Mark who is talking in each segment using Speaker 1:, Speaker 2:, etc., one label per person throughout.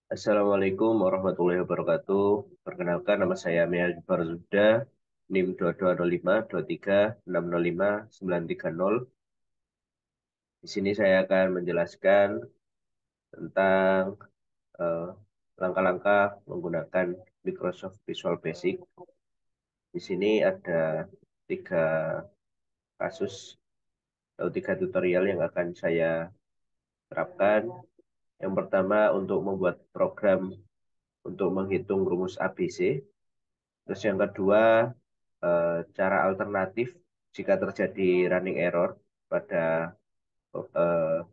Speaker 1: Assalamualaikum warahmatullahi wabarakatuh. Perkenalkan nama saya Meal Barzudha, NIM 220523605930. Di sini saya akan menjelaskan tentang eh, langkah-langkah menggunakan Microsoft Visual Basic. Di sini ada tiga kasus atau tiga tutorial yang akan saya terapkan. Yang pertama untuk membuat program untuk menghitung rumus ABC. Terus yang kedua, cara alternatif jika terjadi running error pada eh,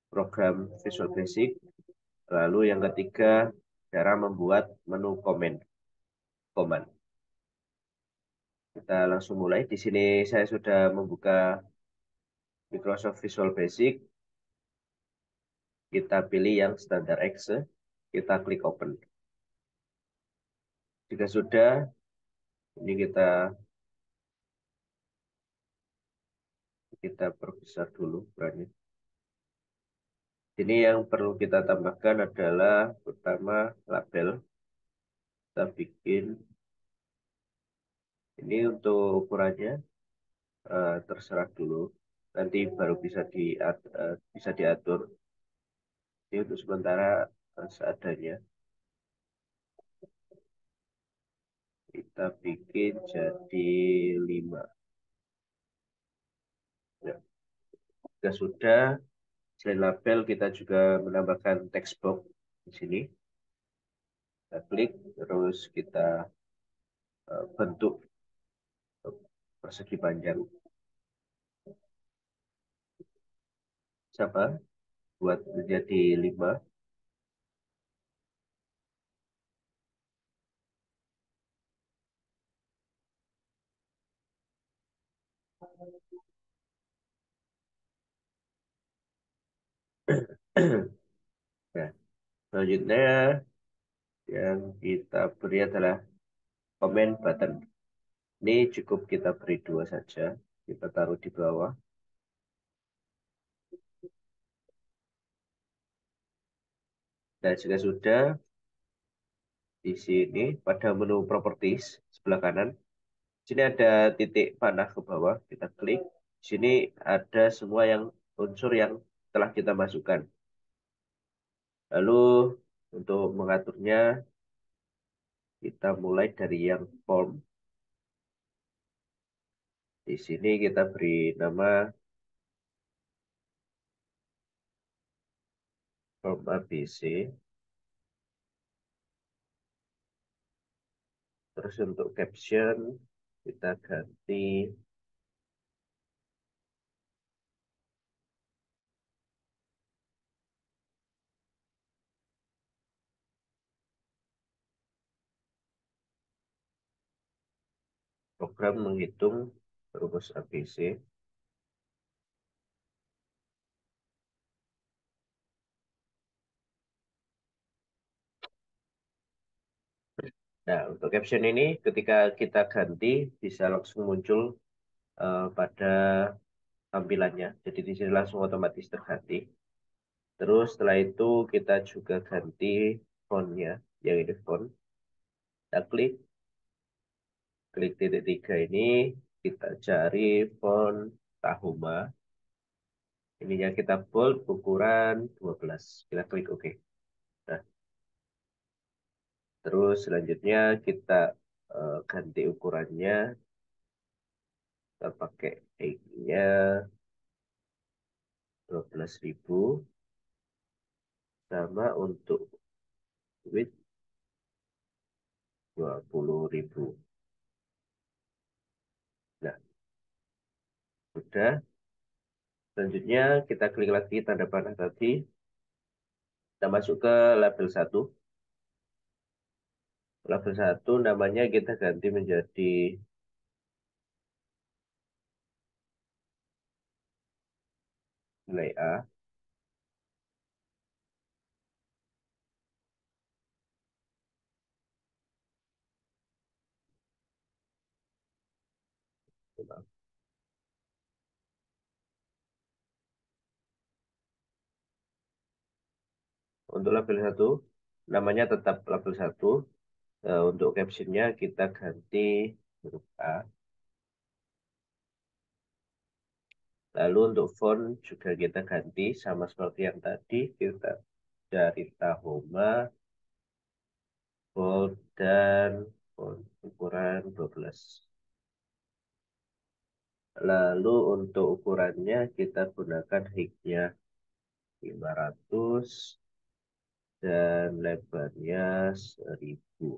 Speaker 1: program Visual Basic. Lalu yang ketiga, cara membuat menu command. Kita langsung mulai. Di sini saya sudah membuka Microsoft Visual Basic. Kita pilih yang standar Excel. Kita klik open. Jika sudah, ini kita perbesar dulu ukurannya. Ini yang perlu kita tambahkan adalah pertama label. Kita bikin ini untuk ukurannya, terserah dulu. Nanti baru bisa diatur. Ini untuk sementara seadanya. Kita bikin jadi 5. Ya, jika sudah, selain label kita juga menambahkan text box di sini. Kita klik, terus kita bentuk persegi panjang. Sama, buat menjadi 5. Nah, selanjutnya yang kita beri adalah comment button. Ini cukup kita beri 2 saja. Kita taruh di bawah. Dan jika sudah, di sini pada menu properties sebelah kanan, sini ada titik panah ke bawah. Kita klik. Di sini ada semua yang unsur yang telah kita masukkan. Lalu untuk mengaturnya, kita mulai dari yang form. Di sini kita beri nama form ABC. Terus untuk caption, kita ganti program menghitung rumus ABC. Nah, untuk caption ini ketika kita ganti bisa langsung muncul pada tampilannya. Jadi di sini langsung otomatis terganti. Terus setelah itu kita juga ganti fontnya, yang ini font. Kita klik titik 3 ini, kita cari font Tahoma. Ininya kita bold ukuran 12. Kita klik OK. Nah, terus selanjutnya kita ganti ukurannya. Kita pakai X-nya 12.000. Sama untuk width 20.000. Nah, sudah. Selanjutnya kita klik lagi tanda panah tadi. Kita masuk ke label 1. Label 1 namanya kita ganti menjadi nilai A. untuk label satu, namanya tetap label satu. Untuk captionnya kita ganti huruf A. Lalu untuk font juga kita ganti sama seperti yang tadi. Kita dari Tahoma, bold, dan font ukuran 12. Lalu untuk ukurannya kita gunakan height-nya 500 dan lebarnya 1000.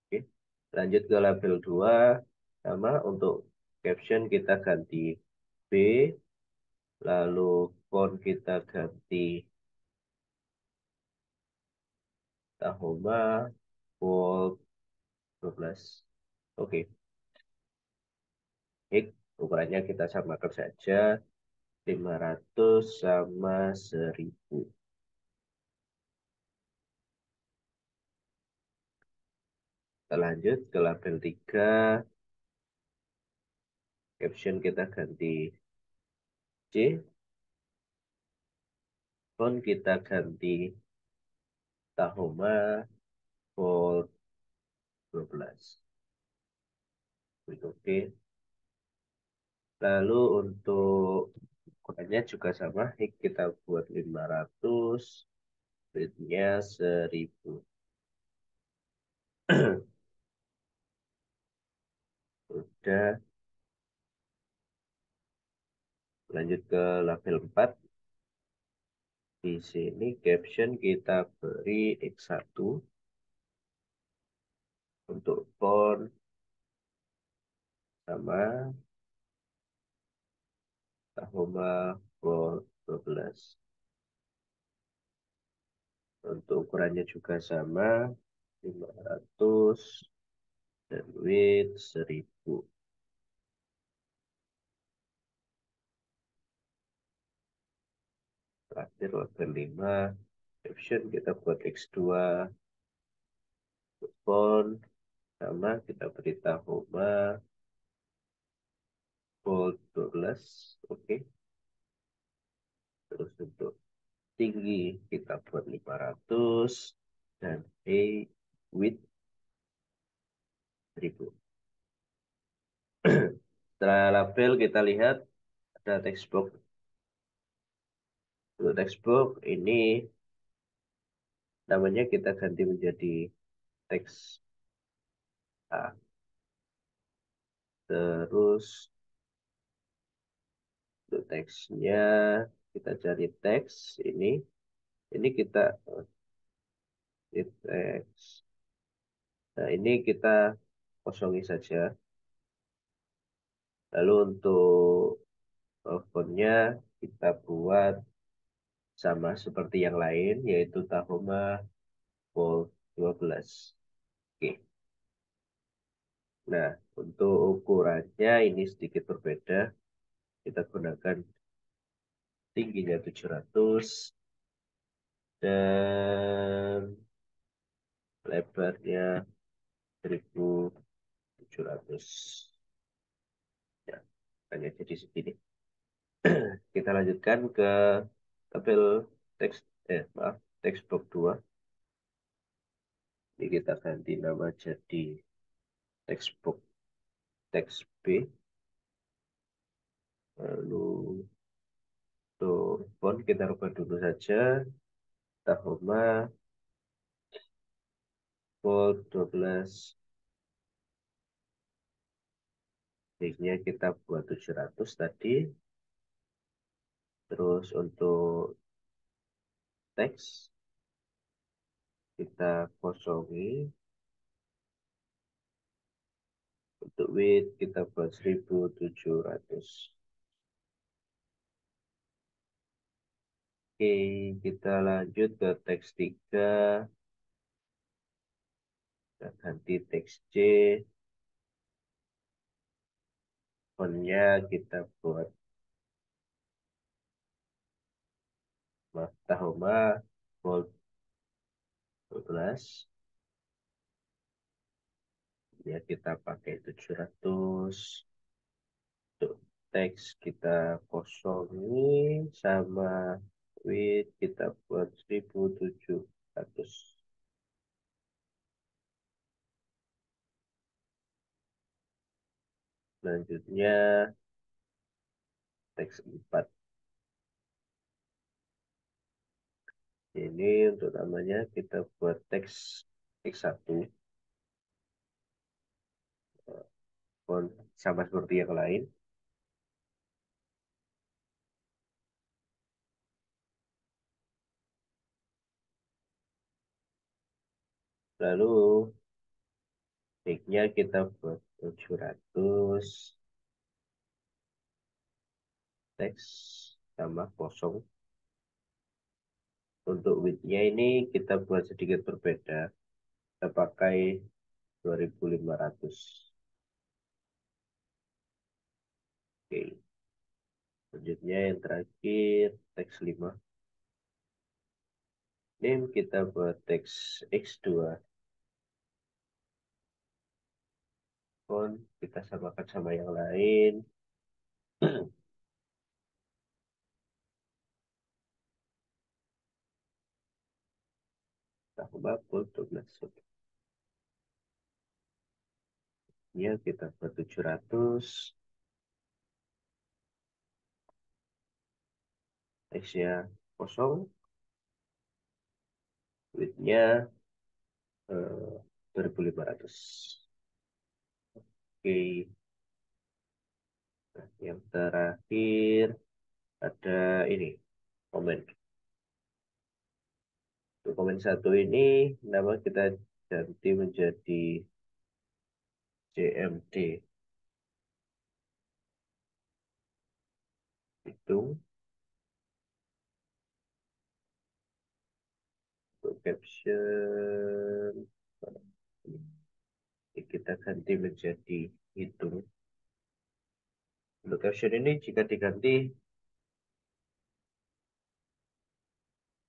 Speaker 1: Oke. Lanjut ke label 2. Sama untuk caption kita ganti B. Lalu font kita ganti Tahoma, bold, 12. Oke. Height ukurannya kita samakan saja 500 sama 1000. Kita lanjut ke label 3. Caption kita ganti C. Font kita ganti Tahoma, bold, 12. Oke. Lalu untuk ukurannya juga sama. Height kita buat 500. Width-nya 1000. Udah. Lanjut ke label 4. Di sini caption kita beri X1. Untuk font sama Tahoma, bold, 12. Untuk ukurannya juga sama 500 dan width 1000. Terakhir label 5. Caption kita buat X2. Font sama kita beri Tahoma, bold, 12. Oke. Terus untuk tinggi kita buat 500 dan height width 1000. Setelah label kita lihat ada text box. Untuk text box ini namanya kita ganti menjadi teks A. Terus untuk teksnya kita cari teks ini. Ini kita ini teks. Nah, ini kita kosongi saja. Lalu untuk fontnya kita buat sama seperti yang lain, yaitu Tahoma, bold, 12. Oke. Nah, untuk ukurannya ini sedikit berbeda. Kita gunakan tingginya 700 dan lebarnya 1700. Ya, hanya jadi segini. Kita lanjutkan ke tabel teks, maaf, teks box 2. Ini kita ganti nama jadi teks box teks B. Lalu untuk font kita rubah dulu saja. Tahoma, bold, 12. Height-nya kita buat 700 tadi. Terus untuk teks kita kosongi. Untuk width kita buat 1700. Oke, kita lanjut ke teks 3. Kita ganti teks C. Fontnya kita buat Tahoma, bold, 12. Ya, kita pakai 700. Tuh. teks kita kosongi sama width kita buat 1700. Selanjutnya teks 4. Ini untuk namanya kita buat teks X1 font sama seperti yang lain. Lalu nicknya kita buat 700 teks sama kosong. Untuk width-nya ini kita buat sedikit berbeda. Kita pakai 2500. Oke. Selanjutnya yang terakhir teks 5. Name kita buat teks X2. Font kita samakan sama yang lain. Tambah untuk masuk. Ya, kita buat 700. X-nya kosong. Width-nya 2500. Oke. Nah, yang terakhir ada ini komen. Untuk komen satu ini nama kita ganti menjadi CMD. Hitung untuk caption. Ini kita ganti menjadi hitung. Untuk caption ini jika diganti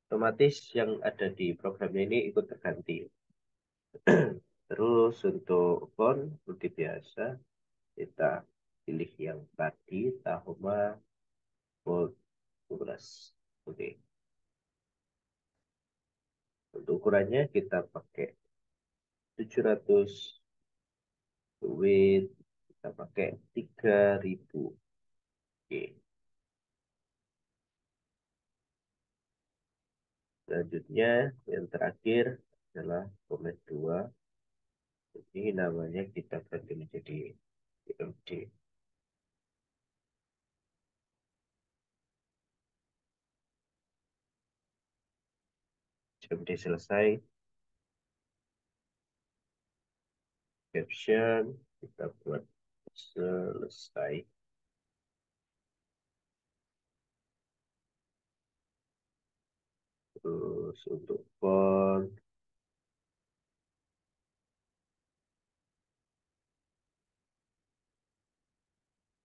Speaker 1: otomatis yang ada di programnya ini ikut terganti. Terus untuk font seperti biasa kita pilih yang tadi Tahoma Bold 12. Oke. Untuk ukurannya kita pakai 700, width kita pakai 3000. Oke. Selanjutnya yang terakhir adalah comment 2. Ini namanya kita ganti menjadi PMD. PMD selesai. Caption kita buat selesai. Terus untuk font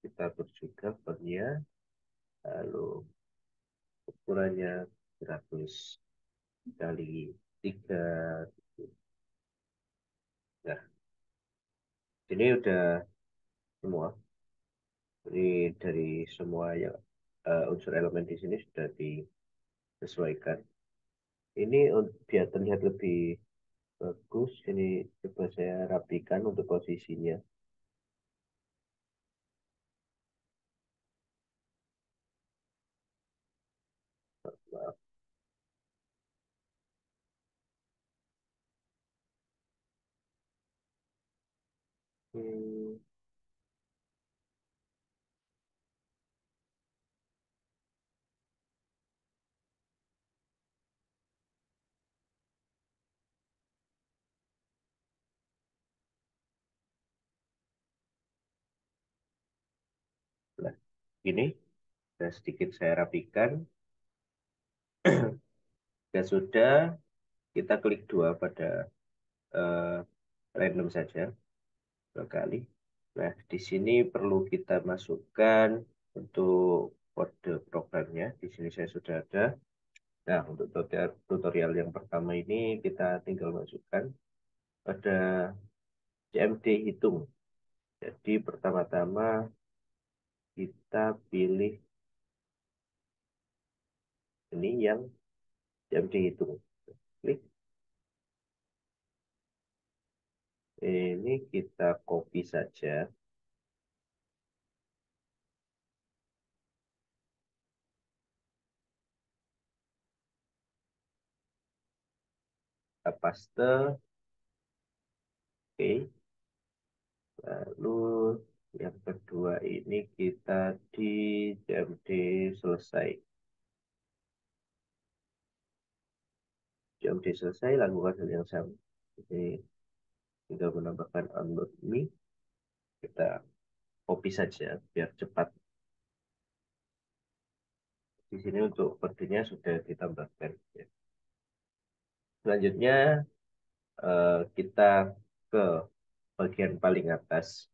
Speaker 1: kita atur juga fontnya. Lalu ukurannya 100 kali 3. Nah, ini udah semua. Ini dari semua yang unsur elemen di sini sudah disesuaikan. Ini biar terlihat lebih bagus. Ini coba saya rapikan untuk posisinya. Maaf. Hmm, nah, gini. Dan sedikit saya rapikan. Dan sudah kita klik dua pada eh, random saja 2 kali. Nah, di sini perlu kita masukkan untuk kode programnya. Di sini saya sudah ada. Nah, untuk tutorial yang pertama ini kita tinggal masukkan pada CMD hitung. Jadi pertama-tama kita pilih ini yang jam dihitung. Klik. Ini kita copy saja. Kita paste. Oke. Lalu yang kedua ini kita di jam D selesai. Jam D selesai, lakukan hal yang sama. Jadi tinggal menambahkan unload ini. Kita copy saja biar cepat. Di sini untuk kodenya sudah ditambahkan. Ya. Selanjutnya kita ke bagian paling atas.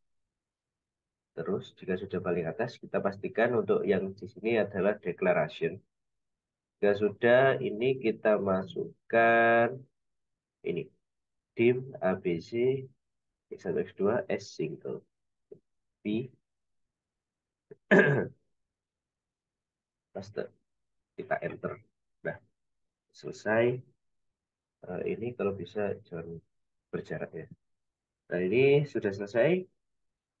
Speaker 1: Terus jika sudah paling atas, kita pastikan untuk yang di sini adalah declaration. Jika sudah, ini kita masukkan ini dim ABC X1 X2 S single P paste, kita enter. Nah, selesai. Ini kalau bisa jangan berjarak ya. Nah, ini sudah selesai.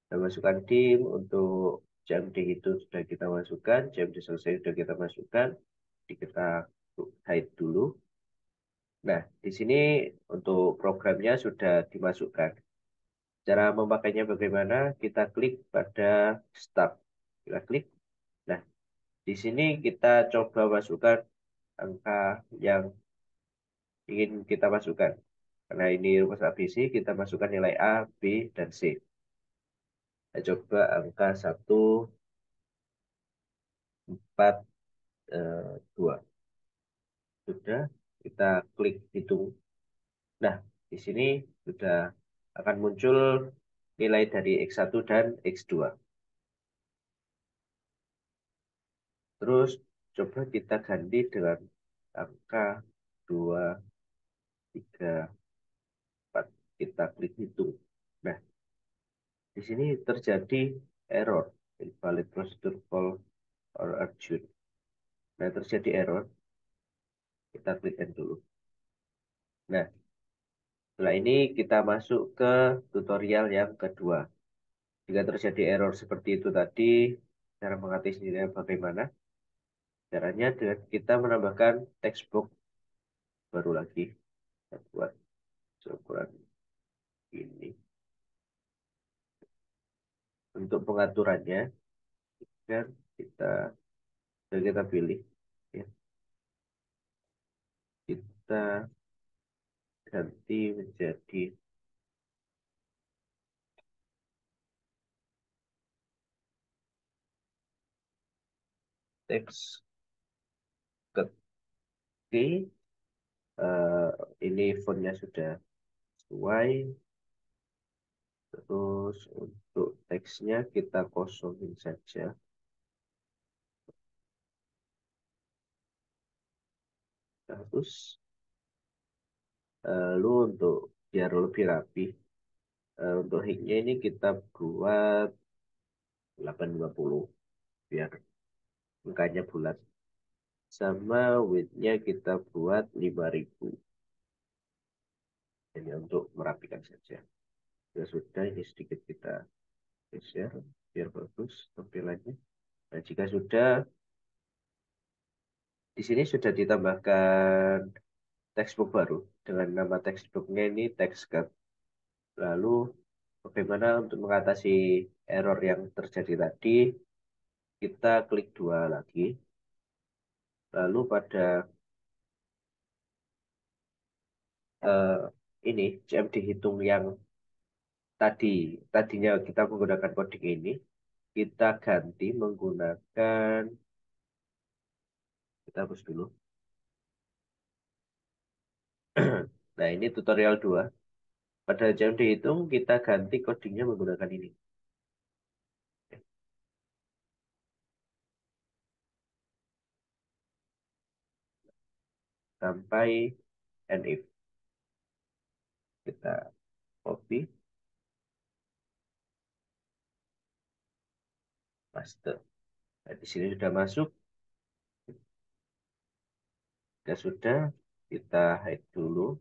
Speaker 1: Kita masukkan dim untuk jam D itu sudah kita masukkan, jam D selesai sudah kita masukkan. Jadi kita hide dulu. Nah, di sini untuk programnya sudah dimasukkan. Cara memakainya bagaimana? Kita klik pada Start. Kita klik. Nah, di sini kita coba masukkan angka yang ingin kita masukkan. Karena ini rumus ABC, kita masukkan nilai A, B, dan C. Kita coba angka 142. Sudah, kita klik hitung. Nah, di sini sudah akan muncul nilai dari X1 dan X2. Terus coba kita ganti dengan angka 2, 3, 4. Kita klik hitung. Nah, di sini terjadi error. Invalid procedure call or urgent. Nah, terjadi error. Kita klik end dulu. Nah, setelah ini kita masuk ke tutorial yang kedua. Jika terjadi error seperti itu tadi, cara mengatasinya bagaimana? Caranya dengan kita menambahkan textbox baru lagi. Kita buat seukuran ini. Untuk pengaturannya, dan kita pilih. Ya. Kita ganti menjadi teks ketik. Ini fontnya sudah sesuai. Terus untuk teksnya kita kosongin saja. Terus lalu untuk biar lebih rapi, untuk height-nya ini kita buat 850 biar angkanya bulat. Sama width-nya kita buat 5000. Ini untuk merapikan saja. Ya sudah, ini sedikit kita geser biar bagus tampilannya. Nah, jika sudah, di sini sudah ditambahkan textbook baru dengan nama textbooknya ini textcat. Lalu bagaimana untuk mengatasi error yang terjadi tadi? Kita klik dua lagi. Lalu pada eh, ini CMD hitung yang tadinya kita menggunakan coding ini, kita ganti menggunakan, kita hapus dulu. Nah, ini tutorial 2. Pada jam dihitung, kita ganti codingnya menggunakan ini. Sampai and if. Kita copy. paste. Nah, di sini sudah masuk. Jika sudah, kita hide dulu.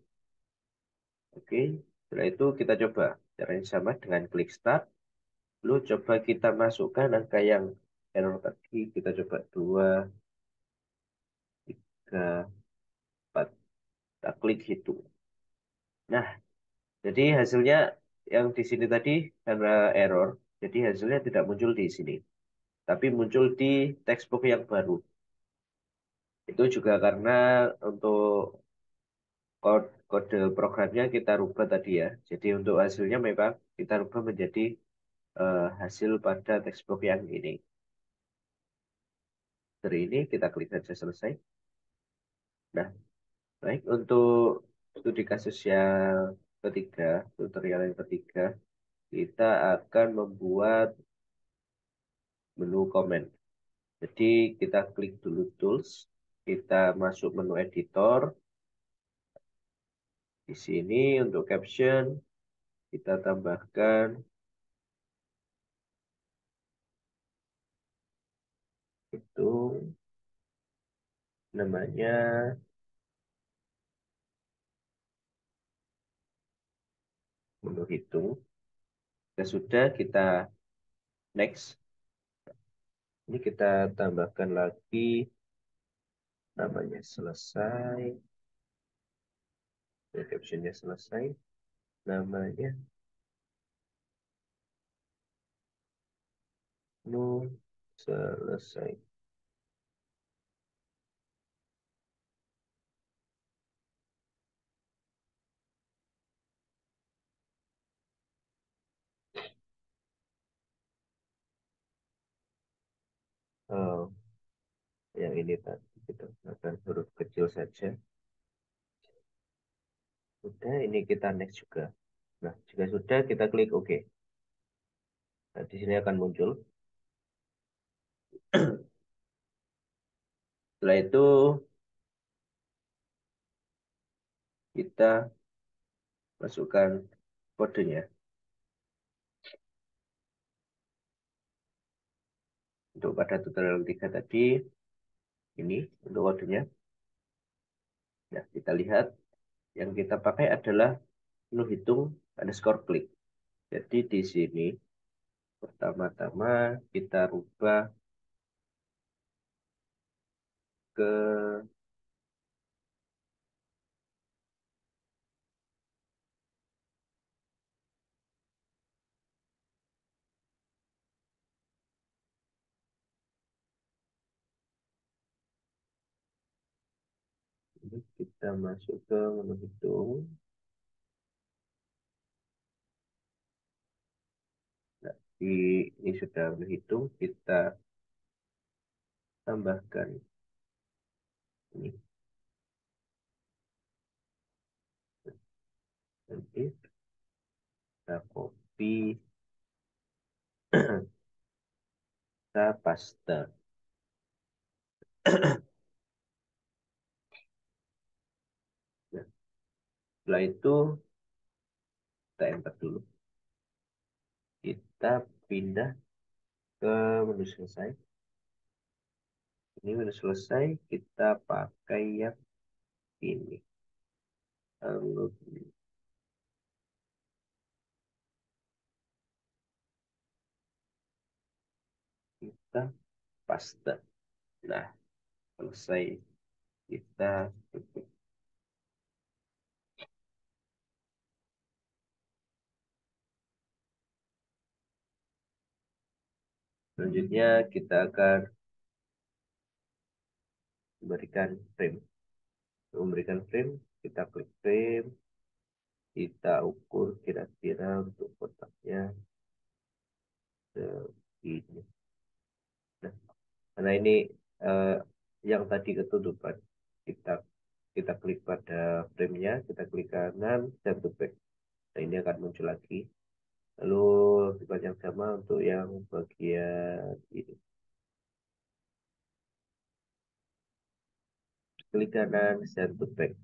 Speaker 1: Oke, setelah itu kita coba. Caranya sama dengan klik start. Lalu coba kita masukkan angka yang error tadi. Kita coba 2, 3, 4. Kita klik hitung. Nah, jadi hasilnya yang di sini tadi karena error. Jadi hasilnya tidak muncul di sini. Tapi muncul di textbook yang baru. Itu juga karena untuk kode programnya kita rubah tadi ya. Jadi untuk hasilnya memang kita rubah menjadi hasil pada textbook yang ini. Dari ini kita klik saja selesai. Nah, baik untuk studi kasus yang ketiga, tutorial yang ketiga, kita akan membuat menu komen. Jadi kita klik dulu tools, kita masuk menu editor. Di sini untuk caption kita tambahkan itu namanya menu hitung. Jika sudah kita next. Ini kita tambahkan lagi namanya selesai. Captionnya selesai. Namanya menu selesai. Oh, yang ini tadi kita akan huruf kecil saja. Sudah, ini kita next juga. Nah, jika sudah kita klik OK. Nah, di sini akan muncul. Setelah itu kita masukkan kodenya. Untuk pada tutorial 3 tadi, ini untuk kodenya. Nah, kita lihat yang kita pakai adalah menu hitung underscore klik. Jadi di sini pertama-tama kita rubah ke ini, kita masuk ke menu hitung. Nah, ini sudah menghitung, kita tambahkan ini. Nanti kita copy, kita paste. Nah, setelah itu kita enter dulu. Kita pindah ke menu selesai. Ini menu selesai, kita pakai yang ini. Lalu kita paste. Nah, selesai. Kita tutup. Selanjutnya kita akan memberikan frame. Untuk memberikan frame, kita klik frame, kita ukur kira-kira untuk kotaknya segini. Nah, karena ini eh, yang tadi ketutupan, kita kita klik pada frame-nya, kita klik kanan, dan to back. Nah, ini akan muncul lagi. Lalu lakukan yang sama untuk yang bagian ini. Klik kanan, send to back.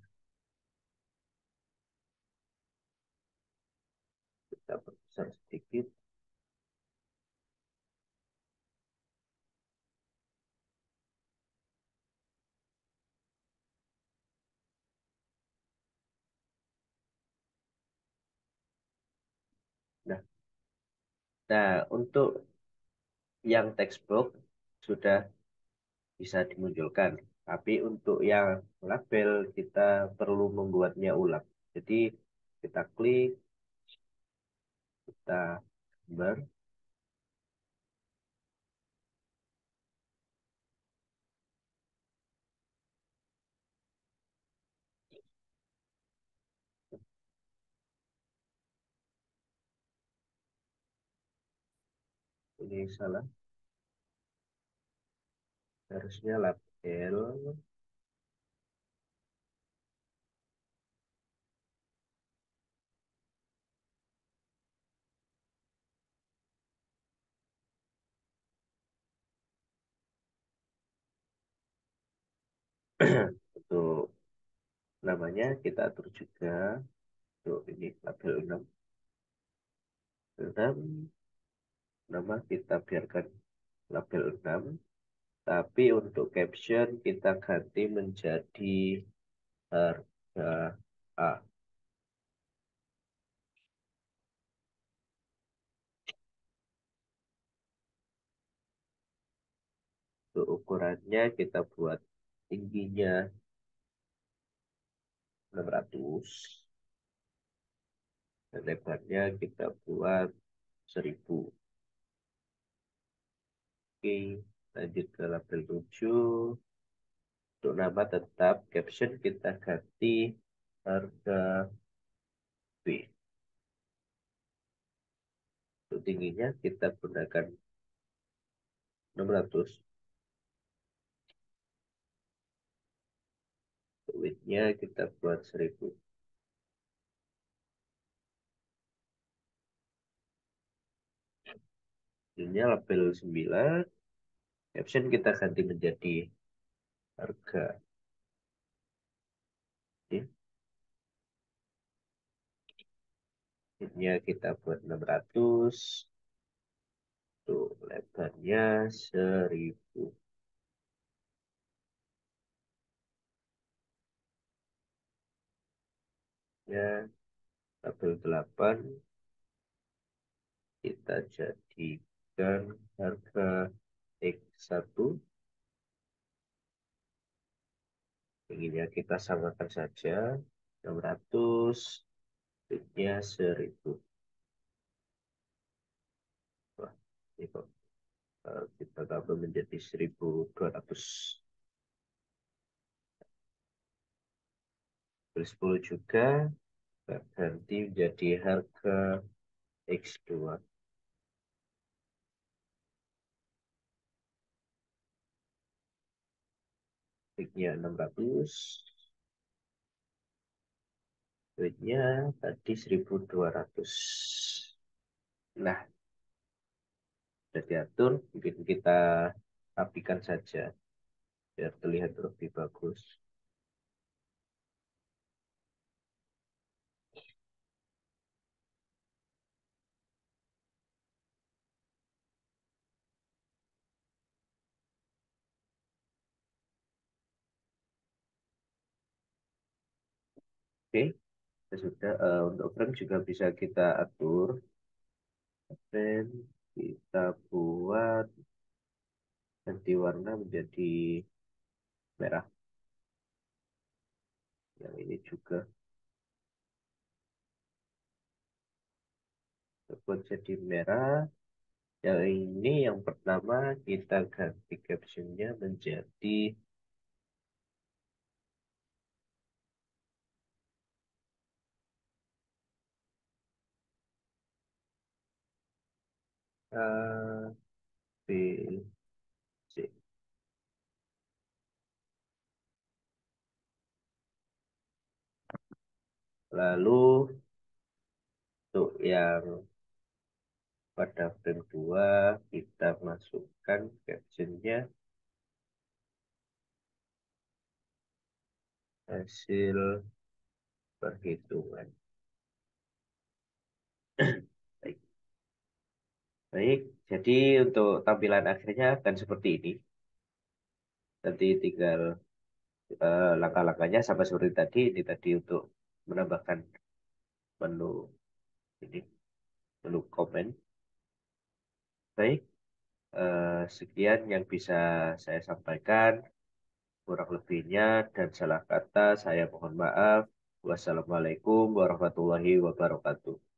Speaker 1: Kita perbesar sedikit. Nah, untuk yang textbook sudah bisa dimunculkan. Tapi untuk yang label kita perlu membuatnya ulang. Jadi kita klik, kita gambar, ini salah, harusnya label. Untuk namanya kita atur juga. Untuk ini label 6. 6 nama kita biarkan label 6. Tapi untuk caption kita ganti menjadi harga A. Untuk ukurannya kita buat tingginya 600 dan lebarnya kita buat 1000. Oke, lanjut ke label 7. Untuk nama tetap caption kita ganti harga B. Untuk tingginya kita gunakan 600. Untuk width-nya kita buat 1000. Ini label 9. Caption kita ganti menjadi harga. Oke. Width-nya kita buat 600. Untuk lebarnya 1000. Ya, label 8 kita jadikan harga X1. Inginnya kita samakan saja 600, width-nya 1000. Wah, ini kok kita tambah menjadi 1200. 10 juga kita ganti menjadi harga X2. Width-nya 600, width-nya tadi 1200. Nah, sudah diatur, mungkin kita rapikan saja biar terlihat lebih bagus. Oke, ya sudah. Untuk frame juga bisa kita atur. Frame kita buat ganti warna menjadi merah. Yang ini juga kita buat jadi merah. Yang ini yang pertama kita ganti captionnya menjadi A, B, C. Lalu untuk yang pada frame 2 kita masukkan captionnya hasil perhitungan. Baik, baik. Jadi untuk tampilan akhirnya akan seperti ini. Nanti tinggal langkah-langkahnya sama seperti tadi. Ini tadi untuk menambahkan menu ini, menu komen. Baik, sekian yang bisa saya sampaikan. Kurang lebihnya dan salah kata saya mohon maaf. Wassalamualaikum warahmatullahi wabarakatuh.